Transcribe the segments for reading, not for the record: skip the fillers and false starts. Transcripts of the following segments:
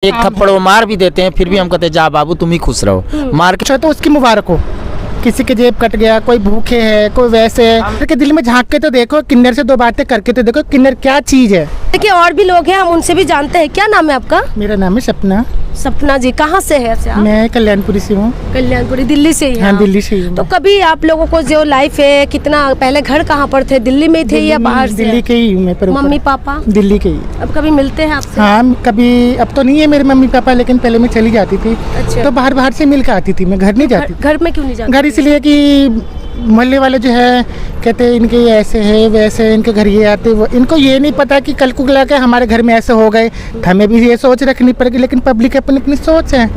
एक थप्पड़ वो मार भी देते हैं, फिर भी हम कहते हैं जा बाबू तुम ही खुश रहो। मार के तो उसकी मुबारक हो। किसी के जेब कट गया, कोई भूखे है, कोई वैसे है, के दिल में झांक के तो देखो, किन्नर से दो बातें करके तो देखो किन्नर क्या चीज है। देखिए और भी लोग हैं, हम उनसे भी जानते हैं। क्या नाम है आपका? मेरा नाम है सपना। सपना जी, कहाँ से है आप? मैं कल्याणपुरी से हूँ। कल्याणपुरी, दिल्ली से ही? हाँ, दिल्ली से ही हूँ। तो कभी आप लोगों को जो लाइफ है, कितना पहले घर कहाँ पर थे? दिल्ली में थे या बाहर से? दिल्ली के ही हूँ मैं। मम्मी पापा दिल्ली के ही। अब कभी मिलते हैं आपसे? हाँ कभी, अब तो नहीं है मेरे मम्मी पापा, लेकिन पहले मैं चली जाती थी। अच्छा। तो बाहर बाहर से मिल के आती थी, मैं घर नहीं जाती। घर में क्यों नहीं जाते? घर इसलिए कि मोहल्ले वाले जो है कहते हैं इनके ऐसे है वैसे है, इनके घर ये आते, वो इनको ये नहीं पता कि कल को ला के हमारे घर में ऐसे हो गए। हमें भी ये सोच रखनी पड़ेगी, लेकिन पब्लिक अपनी अपनी सोच है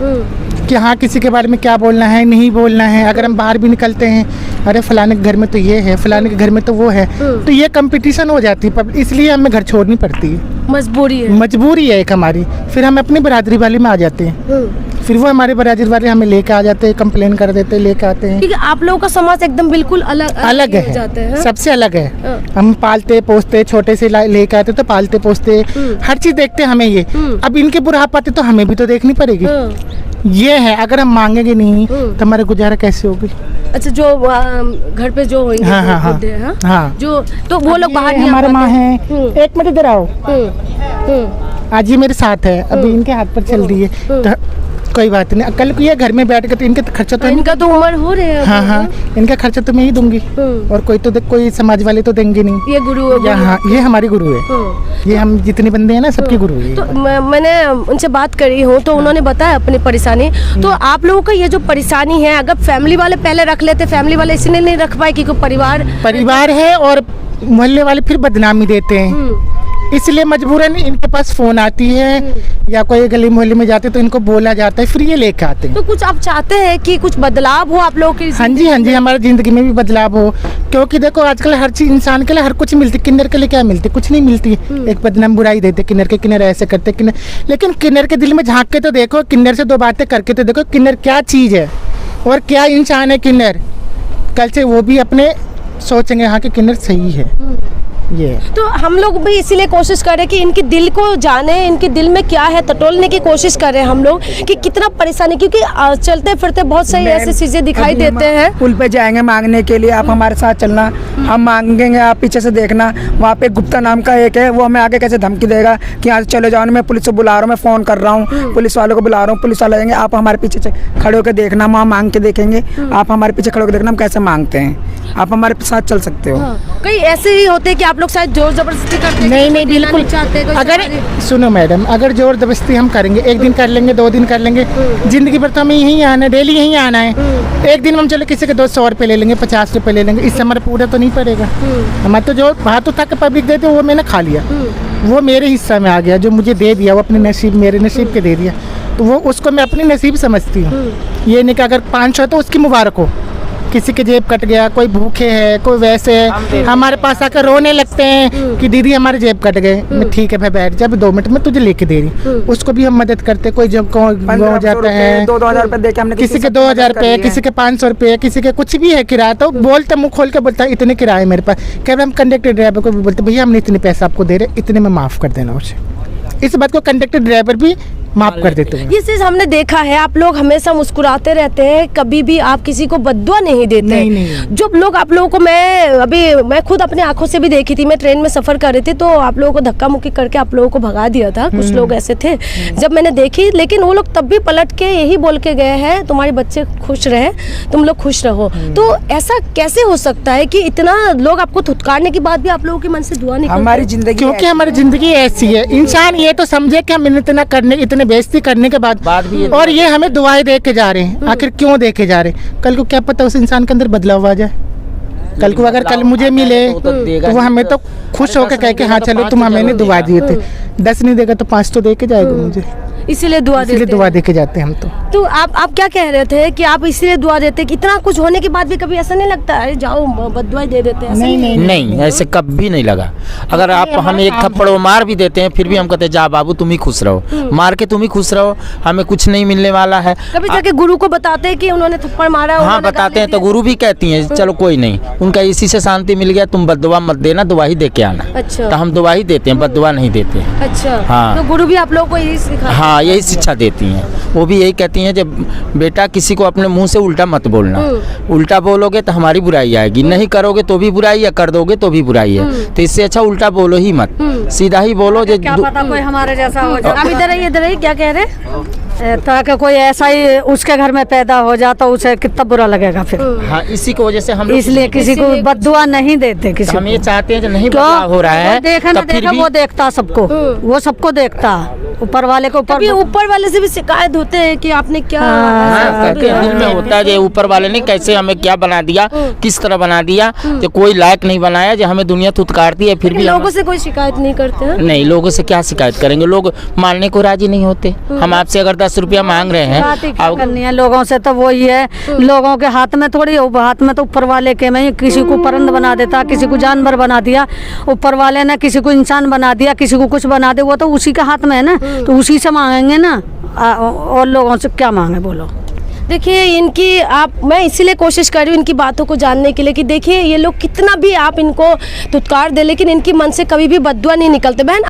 कि हाँ किसी के बारे में क्या बोलना है नहीं बोलना है। अगर हम बाहर भी निकलते हैं, अरे फलाने के घर में तो ये है, फलाने के घर में तो वो है, तो ये कंपटीशन हो जाती है, इसलिए हमें घर छोड़नी पड़ती है। मजबूरी है एक हमारी। फिर हम अपनी बरादरी वाले में आ जाते हैं, फिर वो हमारे बरादरी वाले हमें लेके आ जाते हैं, कंप्लेन कर देते हैं, लेके आते हैं। क्योंकि आप लोगों का समाज एकदम बिल्कुल अलग है, जाते हैं। सबसे अलग है। हम पालते पोसते, छोटे से लेके आते तो पालते पोसते, हर चीज देखते हमें ये। अब इनके बुढ़ापा आते तो हमें भी तो देखनी पड़ेगी। ये है, अगर हम मांगेंगे नहीं तो हमारा गुजारा कैसे होगी। अच्छा, जो घर पे जो होंगे हाँ, जो तो वो लोग बाहर नहीं हमारे माँ है। एक मिनट इधर आओ। आज ये मेरे साथ है, अभी इनके हाथ पर चल रही है तो कोई बात नहीं। कल को ये घर में बैठ के तो इनके खर्चा तो इनका तो उम्र हो रहे हैं। हाँ, इनका खर्चा तो मैं ही दूंगी, और कोई तो कोई समाज वाले तो देंगे नहीं। ये गुरु है। हाँ, ये हमारी गुरु है। ये हम जितने बंदे हैं ना, सबकी गुरु है। तो मैंने उनसे बात करी हूँ तो उन्होंने बताया अपनी परेशानी। तो आप लोगों का ये जो परेशानी है, अगर फैमिली वाले पहले रख लेते, फैमिली वाले इसलिए नहीं रख पाए क्योंकि परिवार है, और मोहल्ले वाले फिर बदनामी देते हैं, इसलिए मजबूरन इनके पास फोन आती है, या कोई गली मोहल्ले में जाते तो इनको बोला जाता है, फिर ये लेके आते हैं। तो कुछ आप चाहते हैं कि कुछ बदलाव हो आप लोगों की? हाँ जी, हमारी जिंदगी में भी बदलाव हो, क्योंकि देखो आजकल हर चीज इंसान के लिए हर कुछ मिलती, किन्नर के लिए क्या मिलती? कुछ नहीं मिलती। एक बदनाम बुराई देते किन्नर के, किन्नर ऐसे करते, किन्नर। लेकिन किन्नर के दिल में झांक के तो देखो, किन्नर से दो बातें करके तो देखो किन्नर क्या चीज है और क्या इंसान है किन्नर। कल से वो भी अपने सोचेंगे हाँ कि किन्नर सही है। ये तो हम लोग भी इसीलिए कोशिश करें कि इनके दिल को जाने, इनके दिल में क्या है टटोलने की कोशिश करें हम लोग कि कितना परेशानी, क्योंकि चलते फिरते बहुत सारी ऐसी चीजें दिखाई देते हैं। पुल पे जाएंगे मांगने के लिए, आप हमारे साथ चलना, हम मांगेंगे, आप पीछे से देखना। वहाँ पे गुप्ता नाम का एक है, वो हमें आगे कैसे धमकी देगा कि यहाँ से चले जाओ, मैं पुलिस से बुला रहा हूँ, मैं फोन कर रहा हूँ, पुलिस वालों को बुला रहा हूँ, पुलिस वाले आएंगे, आप हमारे पीछे खड़े होकर देखना, वहाँ मांग के देखेंगे, आप हमारे पीछे खड़े होकर देखना हम कैसे मांगते हैं, आप हमारे साथ चल सकते हो। कई ऐसे ही होते हैं कि आप लोग शायद जोर जबरदस्ती करते हैं? नहीं, बिल्कुल चाहते। अगर सुनो मैडम, अगर जोर जबरदस्ती हम करेंगे, एक दिन कर लेंगे, 2 दिन कर लेंगे, जिंदगी भर तो हमें यहीं आना है, डेली यहीं आना है। एक दिन हम चलो किसी के 200 रुपये ले लेंगे, 50 रुपये ले लेंगे, इससे हमारा पूरा तो नहीं पड़ेगा। हमारे तो जो बात तो तक पब्लिक देते वो मैंने खा लिया, वो मेरे हिस्सा में आ गया, जो मुझे दे दिया वो अपने नसीब, मेरे नसीब के दे दिया, तो वो उसको मैं अपनी नसीब समझती हूँ। ये नहीं कि अगर 500 तो उसकी मुबारक हो। किसी के जेब कट गया, कोई भूखे है, कोई वैसे है, हमारे पास आकर रोने लगते हैं कि दीदी हमारे जेब कट गए। मैं ठीक है भाई बैठ जा, 2 मिनट में तुझे लेके दे रही। उसको भी हम मदद करते। कोई जब गाँव जाता है, 2,000 रुपए देके हमने किसी के 2,000 रुपये, किसी के 500 रुपये, किसी के कुछ भी है किराया, तो बोलते मुँह खोल के बोलता है इतने किराए मेरे पास। कह हम कंडक्टर ड्राइवर को भी बोलते भैया हमने इतने पैसे आपको दे रहे, इतने में माफ़ कर देना उसे। इस बात को कंडक्टर ड्राइवर भी माफ कर देते हैं। ये चीज हमने देखा है, आप लोग हमेशा मुस्कुराते रहते हैं, कभी भी आप किसी को बद्दुआ नहीं देते। नहीं। जो लोग आप लोगों को, मैं खुद अपनी आंखों से भी देखी थी, मैं ट्रेन में सफर कर रही थी तो आप लोगों को धक्का मुक्की करके आप लोगों को भगा दिया था। कुछ लोग ऐसे थे जब मैंने देखी, लेकिन वो लोग तब भी पलट के यही बोल के गए हैं तुम्हारे बच्चे खुश रहे, तुम लोग खुश रहो। तो ऐसा कैसे हो सकता है कि इतना लोग आपको धुतकारने के बाद भी आप लोगों के मन से दुआ नहीं? हमारी जिंदगी, क्योंकि हमारी जिंदगी ऐसी है। इंसान ये तो समझे कि हम इतना करने, इतने बेइज्जती करने के बाद भी और ये हमें दुआएं दे के जा रहे हैं। आखिर क्यों दे के जा रहे हैं? कल को क्या पता उस इंसान के अंदर बदलाव आ जाए। कल को अगर कल मुझे मिले तो वो हमें तो खुश होकर कह के हाँ चलो तुम हमें दुआ दिए थे, 10 नहीं देगा तो 5 तो दे के जाएगा मुझे। इसीलिए दुआ दे के जाते हैं हम तो आप क्या कह रहे थे कि आप इसीलिए दुआ देते कि इतना कुछ होने के बाद भी कभी ऐसा नहीं लगता अरे जाओ बद्दुआ दे देते हैं? नहीं, ऐसे कभी नहीं लगा। अगर आप हमें एक थप्पड़ वो मार भी देते हैं, फिर भी हम कहते हैं जा बाबू तुम ही खुश रहो, मार के तुम ही खुश रहो, हमें कुछ नहीं मिलने वाला है। कभी जाके गुरु को बताते हैं कि उन्होंने थप्पड़ मारा? हाँ बताते हैं, तो गुरु भी कहती हैं चलो कोई नहीं, उनका इसी से शांति मिल गया, तुम बद्दुआ मत देना, दुआ ही दे के आना। अच्छा, तो हम दुआ ही देते हैं, बद्दुआ नहीं देते। अच्छा, हाँ। तो गुरु भी आप लोगों को यही सिखाते हैं? हाँ, यही शिक्षा देती हैं। वो भी यही कहती हैं जब बेटा किसी को अपने मुंह से उल्टा मत बोलना, उल्टा बोलोगे तो हमारी बुराई आएगी, नहीं करोगे तो भी बुराई है, कर दोगे तो भी बुराई है, तो इससे अच्छा उल्टा बोलो ही मत, सीधा ही बोलो। जो क्या पता कोई हमारे जैसा हो जाए। आप इधर आइए, क्या कह रहे हैं? ताकि कोई ऐसा ही उसके घर में पैदा हो जाता, उसे कितना बुरा लगेगा फिर। हाँ, इसी की वजह से हम लोग इसलिए किसी को बद्दुआ नहीं देते किसी हम को। ये चाहते हैं जो नहीं बदलाव हो रहा है, देखा ना तब फिर देखा भी वो देखता सबको, वो सबको देखता, ऊपर वाले को अभी ऊपर वाले से भी शिकायत होते हैं कि आपने क्या हाँ, कहते हैं दिल में होता है जो ऊपर वाले ने कैसे हमें क्या बना दिया, किस तरह बना दिया, जो कोई लायक नहीं बनाया, जो हमें दुनिया थुतकारती है, फिर भी लोगों से कोई शिकायत नहीं करते हैं? नहीं, लोगों से क्या शिकायत करेंगे, लोग मानने को राजी नहीं होते। हम आपसे अगर 10 रुपया मांग रहे हैं, बात ही क्या करनी है लोगों से, तो वही है, लोगों के हाथ में थोड़ी, हाथ में तो ऊपर वाले के में, किसी को परिंद बना देता, किसी को जानवर बना दिया, ऊपर वाले ने किसी को इंसान बना दिया, किसी को कुछ बना दे, वो तो उसी के हाथ में है ना, तो उसी से मांगेंगे ना, और लोगों से क्या मांगे बोलो। देखिए इनकी मैं इसीलिए कोशिश कर रही हूँ इनकी बातों को जानने के लिए कि देखिए ये लोग कितना भी आप इनको तुत्कार दे, लेकिन इनकी मन से कभी भी बद्दुआ नहीं निकलते। बहन